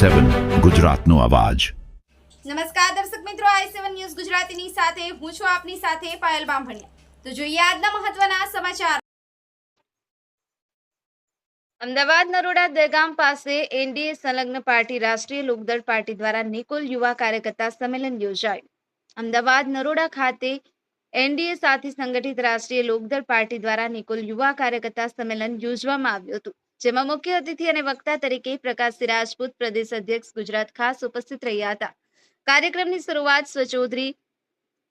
i7 ગુજરાતનો અવાજ। નમસ્કાર દર્શક મિત્રો, i7 ન્યૂઝ ગુજરાતીની સાથે હું છું આપની સાથે પાયલ બામભણિયા। તો જોઈએ આજના મહત્વના સમાચાર। અમદાવાદ નરોડા દહેગામ પાસે એનડીએ સંલગ્ન પાર્ટી રાષ્ટ્રીય લોકદળ પાર્ટી દ્વારા નિકોલ યુવા કાર્યકર્તા સંમેલન યોજાયું। અમદાવાદ નરોડા ખાતે એનડીએ સાથે સંગઠિત રાષ્ટ્રીય લોકદળ પાર્ટી દ્વારા નિકોલ યુવા કાર્યકર્તા સંમેલન યોજવામાં આવ્યું હતું, જેમાં મુખ્ય અતિથિ અને વક્તા તરીકે પ્રકાશસિંહ રાજપૂત પ્રદેશ અધ્યક્ષ ગુજરાત ખાસ ઉપસ્થિત રહ્યા હતા। કાર્યક્રમની શરૂઆત સ્વ ચૌધરી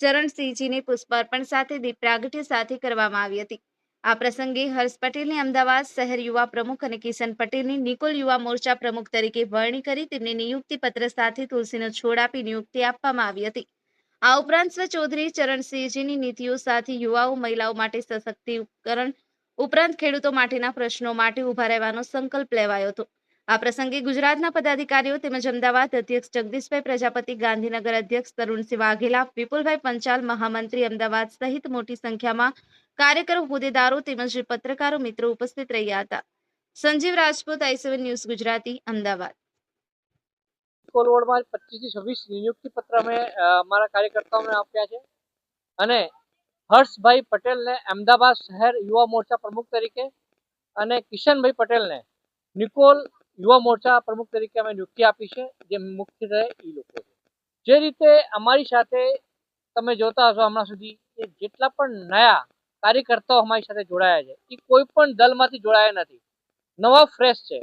ચરણસિંહજીને પુષ્પાર્પણ સાથે દીપ પ્રાગટ્ય સાથે કરવામાં આવી હતી। આ પ્રસંગે હર્ષ પટેલને અમદાવાદ શહેર યુવા પ્રમુખ અને કિશન પટેલની નિકોલ યુવા મોરચા પ્રમુખ તરીકે વરણી કરી તેમને નિયુક્તિ પત્ર સાથે તુલસીનો છોડ આપી નિયુક્તિ આપવામાં આવી હતી। આ ઉપરાંત સ્વ ચૌધરી ચરણસિંહજીની નીતિઓ સાથે યુવાઓ મહિલાઓ માટે સશક્તિકરણ ઉપરાંત ખેડૂતો માટેના પ્રશ્નો માટે ઉભા રહેવાનો સંકલ્પ લેવાયો હતો। આ પ્રસંગે ગુજરાતના પદાધિકારીઓ તેમજ અમદાવાદ અધ્યક્ષ જગદીશભાઈ પ્રજાપતિ, ગાંધીનગર અધ્યક્ષ તરુણસિંહ વાઘેલા, વિપુલભાઈ પંચાલ, મહામંત્રી અમદાવાદ સહિત મોટી સંખ્યામાં કાર્યકરો, હોદ્દેદારો તેમજ પત્રકારો મિત્રો ઉપસ્થિત રહ્યા હતા। Sanjeev Rajput, i7 news Gujarati, Ahmedabad. કોલવડમાં 25 થી 26 નિયુક્તિ પત્ર અમે અમારા કાર્યકર્તાઓને આપ્યા છે અને હર્ષભાઈ પટેલને અમદાવાદ શહેર યુવા મોરચા પ્રમુખ તરીકે અને કિશનભાઈ પટેલને નિકોલ યુવા મોરચા પ્રમુખ તરીકે અમે નિયુક્તિ આપી છે, જે મુખ્ય રહે એ લોકો છે। જે રીતે અમારી સાથે તમે જોતા હશો હમણાં સુધી જેટલા પણ નયા કાર્યકર્તાઓ અમારી સાથે જોડાયા છે એ કોઈ પણ દલમાંથી જોડાયા નથી, નવા ફ્રેશ છે।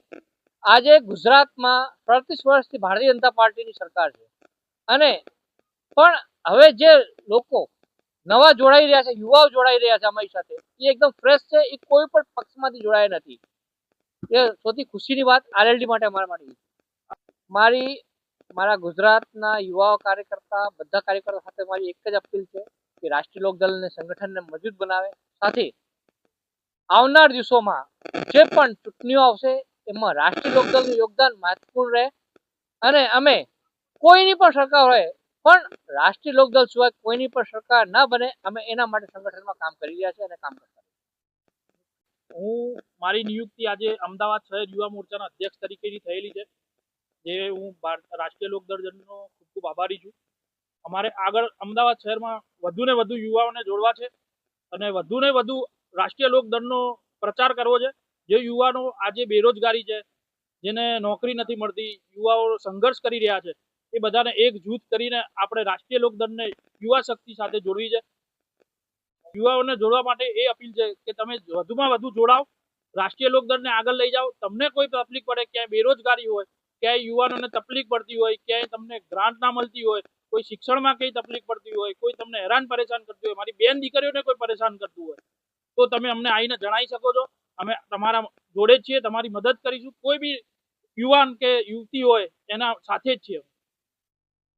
આજે ગુજરાતમાં 35 વર્ષથી ભારતીય જનતા પાર્ટીની સરકાર છે અને પણ હવે જે લોકો નવા જોડાઈ રહ્યા છે, યુવાઓ જોડાઈ રહ્યા છે અમારી સાથે, એ એકદમ ફ્રેશ છે, એ કોઈ પણ પક્ષમાંથી જોડાયા નથી। એ સૌથી ખુશીની વાત આરએલડી માટે અમારા માટે મારા ગુજરાતના યુવા કાર્યકર્તા બધા કાર્યકર્તા સાથે મારી એક જ અપીલ છે કે રાષ્ટ્રીય લોકદળને સંગઠનને મજબૂત બનાવે, સાથે આવનાર દિવસોમાં જે પણ ચૂંટણીઓ આવશે એમાં રાષ્ટ્રીય લોકદળનું યોગદાન મહત્વપૂર્ણ રહે અને અમે કોઈની પણ સરકાર હોય પણ રાષ્ટ્રીય લોકદળ સિવાય કોઈની પણ સરકાર ના બને, અમે એના માટે સંગઠનમાં કામ કરી રહ્યા છીએ અને કામ કરતા રહીશું। હું મારી નિયુક્તિ આજે અમદાવાદ શહેર યુવા મોરચાના અધ્યક્ષ તરીકેની થયેલી છે, જે હું રાષ્ટ્રીય લોકદળનો ખૂબ ખૂબ આભારી છું। અમારે આગળ અમદાવાદ શહેરમાં વધુને વધુ યુવાઓને જોડવા છે અને વધુને વધુ રાષ્ટ્રીય લોકદળનો પ્રચાર કરવો છે। જે યુવાનો આજે બેરોજગારી છે, જેને નોકરી નથી મળતી, યુવાઓ સંઘર્ષ કરી રહ્યા છે, એ બધાને એક જૂથ કરીને આપણે રાષ્ટ્રીય લોકદળને યુવા શક્તિ સાથે જોડવી છે। યુવાઓને જોડવા માટે એ અપીલ છે કે તમે વધુમાં વધુ જોડાઓ, રાષ્ટ્રીય લોકદળને આગળ લઈ જાઓ। તમને કોઈ તકલીફ પડે, ક્યાંય બેરોજગારી હોય, ક્યાંય યુવાનોને તકલીફ પડતી હોય, ક્યાંય તમને ગ્રાન્ટ ના મળતી હોય, કોઈ શિક્ષણમાં કઈ તકલીફ પડતી હોય, કોઈ તમને હેરાન પરેશાન કરતી હોય, મારી બેન દીકરીઓને કોઈ પરેશાન કરતું હોય તો તમે અમને આવીને જણાવી શકો છો। અમે તમારા જોડે જ છીએ, તમારી મદદ કરીશું। કોઈ બી યુવાન કે યુવતી હોય એના સાથે જ છીએ।